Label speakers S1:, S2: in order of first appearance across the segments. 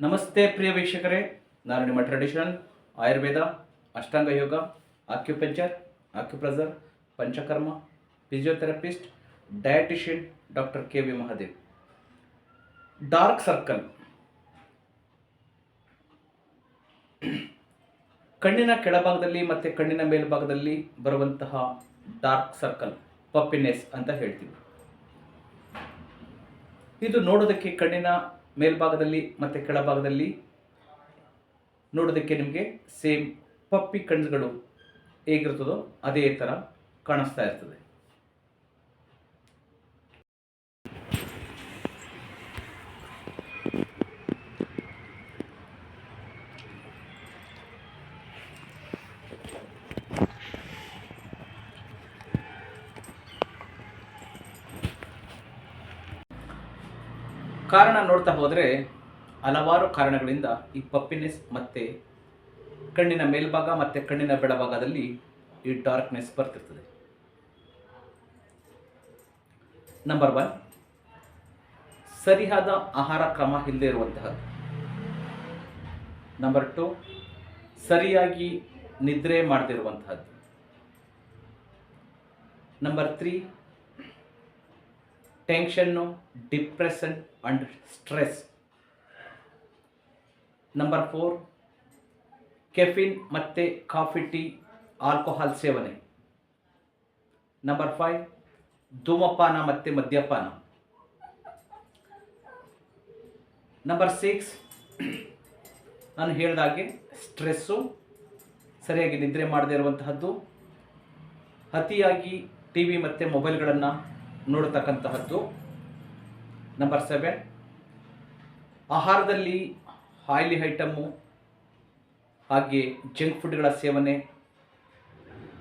S1: ನಮಸ್ತೆ ಪ್ರಿಯ ವೀಕ್ಷಕರೇ, ನಾನು ನಿಮ್ಮ traditional Ayurveda, Ashtanga yoga, acupuncture, acupressure, Panchakarma, physiotherapist, dietitian doctor K V. Mahadev. Dark circle, ಕಣ್ಣಿನ ಕೆಳಭಾಗದಲ್ಲಿ ಮತ್ತು ಕಣ್ಣಿನ ಮೇಲ್ಭಾಗದಲ್ಲಿ ಬರುವಂತಹ ಡಾರ್ಕ್ ಸರ್ಕಲ್ ಪಪ್ಪಿನೆಸ್ ಅಂತ ಹೇಳ್ತೀವಿ. ಇದು ನೋಡೋದಕ್ಕೆ ಕಣ್ಣಿನ ಮೇಲ್ಭಾಗದಲ್ಲಿ ಮತ್ತು ಕೆಳಭಾಗದಲ್ಲಿ ನೋಡೋದಕ್ಕೆ ನಿಮಗೆ ಸೇಮ್ ಪಪ್ಪಿ ಕಣ್ಣುಗಳು ಹೇಗಿರ್ತದೋ ಅದೇ ಥರ ಕಾಣಿಸ್ತಾ ಇರ್ತದೆ. ಕಾರಣ ನೋಡ್ತಾ ಹೋದರೆ ಹಲವಾರು ಕಾರಣಗಳಿಂದ ಈ ಪಪ್ಪಿನೆಸ್ ಮತ್ತು ಕಣ್ಣಿನ ಮೇಲ್ಭಾಗ ಮತ್ತು ಕಣ್ಣಿನ ಬೆಳಭಾಗದಲ್ಲಿ ಈ ಡಾರ್ಕ್ನೆಸ್ ಬರ್ತಿರ್ತದೆ. ನಂಬರ್ 1, ಸರಿಯಾದ ಆಹಾರ ಕ್ರಮ ಇಲ್ಲದೆ ಇರುವಂತಹದ್ದು. ನಂಬರ್ 2, ಸರಿಯಾಗಿ ನಿದ್ರೆ ಮಾಡದಿರುವಂತಹದ್ದು. ನಂಬರ್ 3, ಟೆನ್ಷನ್ನು, depression and stress. Number 4, caffeine ಮತ್ತು ಕಾಫಿ, ಟೀ, ಆಲ್ಕೋಹಾಲ್ ಸೇವನೆ. ನಂಬರ್ 5, ಧೂಮಪಾನ ಮತ್ತು ಮದ್ಯಪಾನ. ನಂಬರ್ 6, ನಾನು ಹೇಳಿದಾಗೆ ಸ್ಟ್ರೆಸ್ಸು, ಸರಿಯಾಗಿ ನಿದ್ರೆ ಮಾಡದೇ ಇರುವಂತಹದ್ದು, ಅತಿಯಾಗಿ ಟಿ ವಿ ಮತ್ತು ಮೊಬೈಲ್ಗಳನ್ನು ನೋಡತಕ್ಕಂತಹದ್ದು. ನಂಬರ್ 7, ಆಹಾರದಲ್ಲಿ ಆಯಿಲಿ ಐಟಮ್ಮು ಹಾಗೆ ಜಂಕ್ ಫುಡ್ಗಳ ಸೇವನೆ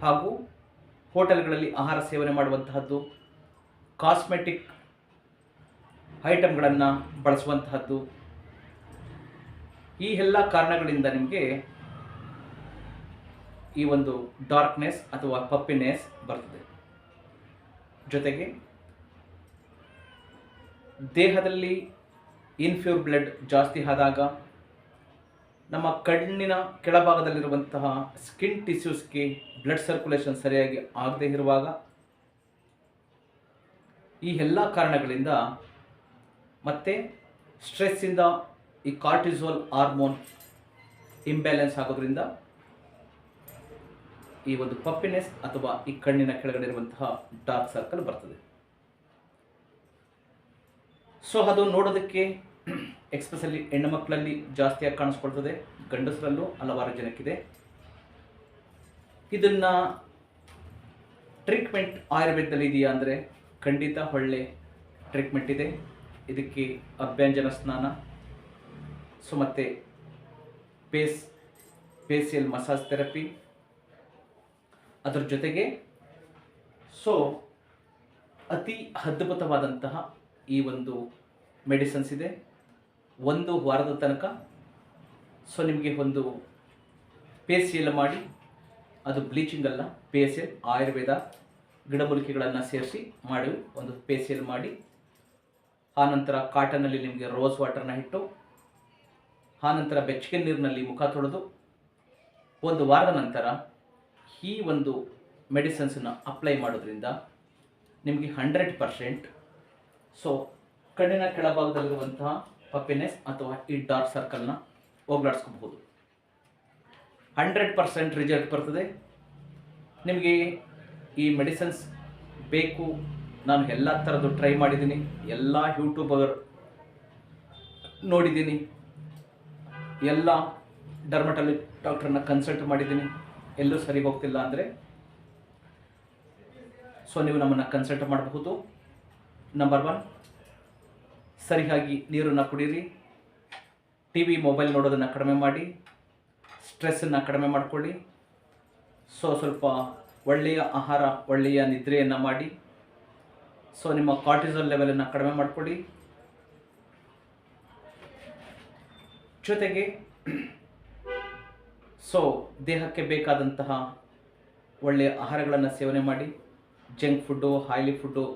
S1: ಹಾಗೂ ಹೋಟೆಲ್ಗಳಲ್ಲಿ ಆಹಾರ ಸೇವನೆ ಮಾಡುವಂತಹದ್ದು, ಕಾಸ್ಮೆಟಿಕ್ ಐಟಮ್ಗಳನ್ನು ಬಳಸುವಂತಹದ್ದು. ಈ ಎಲ್ಲ ಕಾರಣಗಳಿಂದ ನಿಮಗೆ ಈ ಒಂದು ಡಾರ್ಕ್ನೆಸ್ ಅಥವಾ ಪಪ್ಪಿನೆಸ್ ಬರ್ತದೆ. ಜೊತೆಗೆ ದೇಹದಲ್ಲಿ ಇನ್ಫ್ಯೂರ್ ಬ್ಲಡ್ ಜಾಸ್ತಿ ಆದಾಗ ನಮ್ಮ ಕಣ್ಣಿನ ಕೆಳಭಾಗದಲ್ಲಿರುವಂತಹ ಸ್ಕಿನ್ ಟಿಶ್ಯೂಸ್ಗೆ ಬ್ಲಡ್ ಸರ್ಕ್ಯುಲೇಷನ್ ಸರಿಯಾಗಿ ಆಗದೇ ಇರುವಾಗ ಈ ಎಲ್ಲ ಕಾರಣಗಳಿಂದ ಮತ್ತು ಸ್ಟ್ರೆಸ್ಸಿಂದ ಈ ಕಾರ್ಟಿಸೋಲ್ ಹಾರ್ಮೋನ್ ಇಂಬ್ಯಾಲೆನ್ಸ್ ಆಗೋದ್ರಿಂದ ಈ ಒಂದು ಪಪ್ಪಿನೆಸ್ ಅಥವಾ ಈ ಕಣ್ಣಿನ ಕೆಳಗಡೆ ಇರುವಂತಹ ಡಾರ್ಕ್ ಸರ್ಕಲ್ ಬರ್ತದೆ. ಸೊ ಅದು ನೋಡೋದಕ್ಕೆ ಎಕ್ಸ್ಪೆಷಲಿ ಹೆಣ್ಣು ಮಕ್ಕಳಲ್ಲಿ ಜಾಸ್ತಿಯಾಗಿ ಕಾಣಿಸ್ಕೊಳ್ತದೆ, ಗಂಡಸರಲ್ಲೂ ಹಲವಾರು ಜನಕ್ಕಿದೆ. ಇದನ್ನು ಟ್ರೀಟ್ಮೆಂಟ್ ಆಯುರ್ವೇದದಲ್ಲಿ ಇದೆಯಾ ಅಂದರೆ ಖಂಡಿತ ಒಳ್ಳೆ ಟ್ರೀಟ್ಮೆಂಟ್ ಇದೆ. ಇದಕ್ಕೆ ಅಭ್ಯಂಜನ ಸ್ನಾನ, ಸೊ ಮತ್ತು ಫೇಸಿಯಲ್ ಮಸಾಜ್ ಥೆರಪಿ, ಅದರ ಜೊತೆಗೆ ಸೊ ಅತಿ ಅದ್ಭುತವಾದಂತಹ ಈ ಒಂದು ಮೆಡಿಸಿನ್ಸ್ ಇದೆ. 1 ವಾರದ ತನಕ ಸೊ ನಿಮಗೆ ಒಂದು ಫೇಸಿಯಲ್ ಮಾಡಿ, ಅದು ಬ್ಲೀಚಿಂಗ್ ಅಲ್ಲ, ಫೇಸಿಯಲ್ ಆಯುರ್ವೇದ ಗಿಡಮೂಲಿಕೆಗಳನ್ನು ಸೇರಿಸಿ ಮಾಡಿ ಒಂದು ಫೇಸಿಯಲ್ ಮಾಡಿ, ಆನಂತರ ಕಾಟನಲ್ಲಿ ನಿಮಗೆ ರೋಸ್ ವಾಟರ್ನ ಇಟ್ಟು, ಆನಂತರ ಬೆಚ್ಚಗೆ ನೀರಿನಲ್ಲಿ ಮುಖ ತೊಳೆದು 1 ವಾರದ ನಂತರ ಈ ಒಂದು ಮೆಡಿಸಿನ್ಸನ್ನು ಅಪ್ಲೈ ಮಾಡೋದ್ರಿಂದ ನಿಮಗೆ 100% ಸೊ ಕಣ್ಣಿನ ಕೆಳಭಾಗದಲ್ಲಿರುವಂತಹ ಪಪ್ಪಿನೆಸ್ ಅಥವಾ ಈ ಡಾರ್ಕ್ ಸರ್ಕಲ್ನ ಹೋಗ್ಲಾಡಿಸ್ಕೋಬಹುದು. 100% ರಿಸಲ್ಟ್ ಬರ್ತದೆ. ನಿಮಗೆ ಈ ಮೆಡಿಸಿನ್ಸ್ ಬೇಕು, ನಾನು ಎಲ್ಲ ಥರದ್ದು ಟ್ರೈ ಮಾಡಿದ್ದೀನಿ, ಎಲ್ಲ ಯೂಟ್ಯೂಬರ್ ನೋಡಿದ್ದೀನಿ, ಎಲ್ಲ ಡರ್ಮಟಾಲಜಿ ಡಾಕ್ಟ್ರನ್ನ ಕನ್ಸಲ್ಟ್ ಮಾಡಿದ್ದೀನಿ, ಎಲ್ಲೂ ಸರಿ ಹೋಗ್ತಿಲ್ಲ ಅಂದರೆ ಸೊ ನೀವು ನಮ್ಮನ್ನು ಕನ್ಸಲ್ಟ್ ಮಾಡಬಹುದು. ನಂಬರ್ 1, ಸರಿಯಾಗಿ ನೀರನ್ನು ಕುಡೀರಿ, ಟಿ ವಿ ಮೊಬೈಲ್ ನೋಡೋದನ್ನು ಕಡಿಮೆ ಮಾಡಿ, ಸ್ಟ್ರೆಸ್ಸನ್ನು ಕಡಿಮೆ ಮಾಡಿಕೊಳ್ಳಿ, ಸೊ ಸ್ವಲ್ಪ ಒಳ್ಳೆಯ ಆಹಾರ, ಒಳ್ಳೆಯ ನಿದ್ರೆಯನ್ನು ಮಾಡಿ, ಸೊ ನಿಮ್ಮ ಕಾರ್ಟಿಸೋಲ್ ಲೆವೆಲನ್ನು ಕಡಿಮೆ ಮಾಡಿಕೊಳ್ಳಿ. ಜೊತೆಗೆ ಸೊ ದೇಹಕ್ಕೆ ಬೇಕಾದಂತಹ ಒಳ್ಳೆಯ ಆಹಾರಗಳನ್ನು ಸೇವನೆ ಮಾಡಿ, junk food, oily food,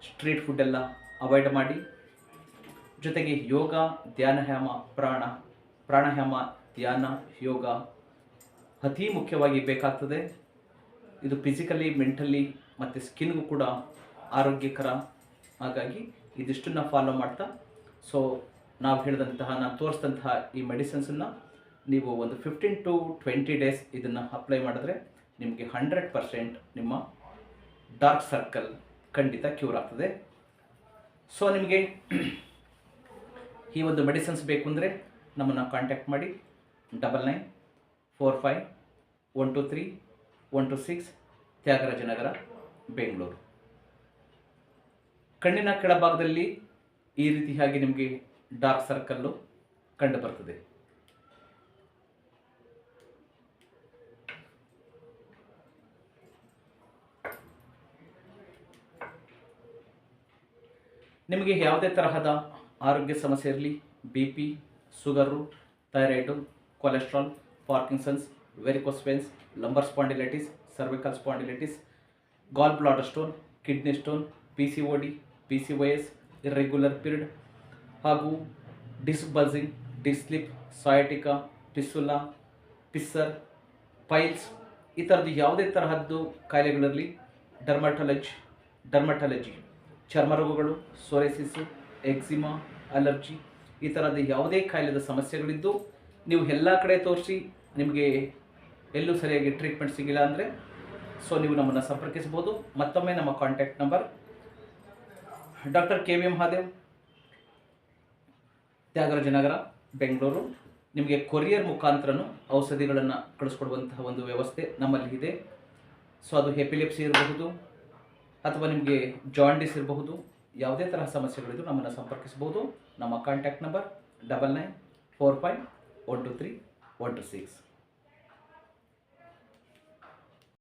S1: street ಫುಡ್ಡೆಲ್ಲ ಅವಾಯ್ಡ್ ಮಾಡಿ. ಜೊತೆಗೆ ಯೋಗ, ಧ್ಯಾನಯಾಮ, ಪ್ರಾಣ ಪ್ರಾಣಾಯಾಮ, ಧ್ಯಾನ, ಯೋಗ ಅತಿ ಮುಖ್ಯವಾಗಿ ಬೇಕಾಗ್ತದೆ. ಇದು ಫಿಸಿಕಲಿ, ಮೆಂಟಲಿ ಮತ್ತು ಸ್ಕಿನ್ಗೂ ಕೂಡ ಆರೋಗ್ಯಕರ. ಹಾಗಾಗಿ ಇದಿಷ್ಟನ್ನು ಫಾಲೋ ಮಾಡ್ತಾ, ಸೊ ನಾವು ಹೇಳಿದಂತಹ, ನಾನು ತೋರಿಸಿದಂತಹ ಈ ಮೆಡಿಸಿನ್ಸನ್ನು ನೀವು ಒಂದು 15 to 20 ಡೇಸ್ ಇದನ್ನು ಅಪ್ಲೈ ಮಾಡಿದ್ರೆ ನಿಮಗೆ 100% ನಿಮ್ಮ ಡಾರ್ಕ್ ಸರ್ಕಲ್ ಖಂಡಿತ ಕ್ಯೂರ್ ಆಗ್ತದೆ. ಸೊ ನಿಮಗೆ ಈ ಒಂದು ಮೆಡಿಸಿನ್ಸ್ ಬೇಕು ಅಂದರೆ ನಮ್ಮನ್ನು ಕಾಂಟ್ಯಾಕ್ಟ್ ಮಾಡಿ 9945123126 ತ್ಯಾಗರಾಜನಗರ, ಬೆಂಗಳೂರು. ಕಣ್ಣಿನ ಕೆಳಭಾಗದಲ್ಲಿ ಈ ರೀತಿಯಾಗಿ ನಿಮಗೆ ಡಾರ್ಕ್ ಸರ್ಕಲ್ಲು ಕಂಡು ಬರ್ತದೆ. ನಿಮಗೆ ಯಾವುದೇ ತರಹದ ಆರೋಗ್ಯ ಸಮಸ್ಯೆ ಇರಲಿ, BP, sugar, thyroid, cholesterol, Parkinson's, varicose veins, lumbar spondylitis, cervical spondylitis, gall bladder stone, kidney stone, PCOD, PCOS, irregular period ಹಾಗೂ disc bulging, disc slip, sciatica, fistula, fissure, piles, ಈ ಥರದ್ದು ಯಾವುದೇ ತರಹದ್ದು ಕಾಯಿಲೆಗಳಿರಲಿ, ಡರ್ಮಟಾಲಜಿ, ಚರ್ಮ ರೋಗಗಳು, ಸೋರೆಸಿಸು, ಎಕ್ಸಿಮಾ, ಅಲರ್ಜಿ, ಈ ಥರದ ಯಾವುದೇ ಕಾಯಿಲೆದ ಸಮಸ್ಯೆಗಳಿದ್ದು ನೀವು ಎಲ್ಲ ಕಡೆ ತೋರಿಸಿ ನಿಮಗೆ ಎಲ್ಲೂ ಸರಿಯಾಗಿ ಟ್ರೀಟ್ಮೆಂಟ್ ಸಿಗಿಲ್ಲ ಅಂದರೆ ಸೊ ನೀವು ನಮ್ಮನ್ನು ಸಂಪರ್ಕಿಸ್ಬೋದು. ಮತ್ತೊಮ್ಮೆ ನಮ್ಮ contact number doctor KV Mahadev, Thyagarajanagar, Bengaluru. ನಿಮಗೆ ಕೊರಿಯರ್ ಮುಖಾಂತರನೂ ಔಷಧಿಗಳನ್ನು ಕಳಿಸ್ಕೊಡುವಂತಹ ಒಂದು ವ್ಯವಸ್ಥೆ ನಮ್ಮಲ್ಲಿ ಇದೆ. ಸೊ ಅದು ಎಪಿಲೆಪ್ಸಿ ಇರಬಹುದು ಅಥವಾ ನಿಮಗೆ ಜಾಂಡಿಸ್ ಇರಬಹುದು, ಯಾವುದೇ ತರಹ ಸಮಸ್ಯೆಗಳಿದ್ದು ನಮ್ಮನ್ನು ಸಂಪರ್ಕಿಸಬಹುದು. ನಮ್ಮ ಕಾಂಟ್ಯಾಕ್ಟ್ ನಂಬರ್ 9945123126.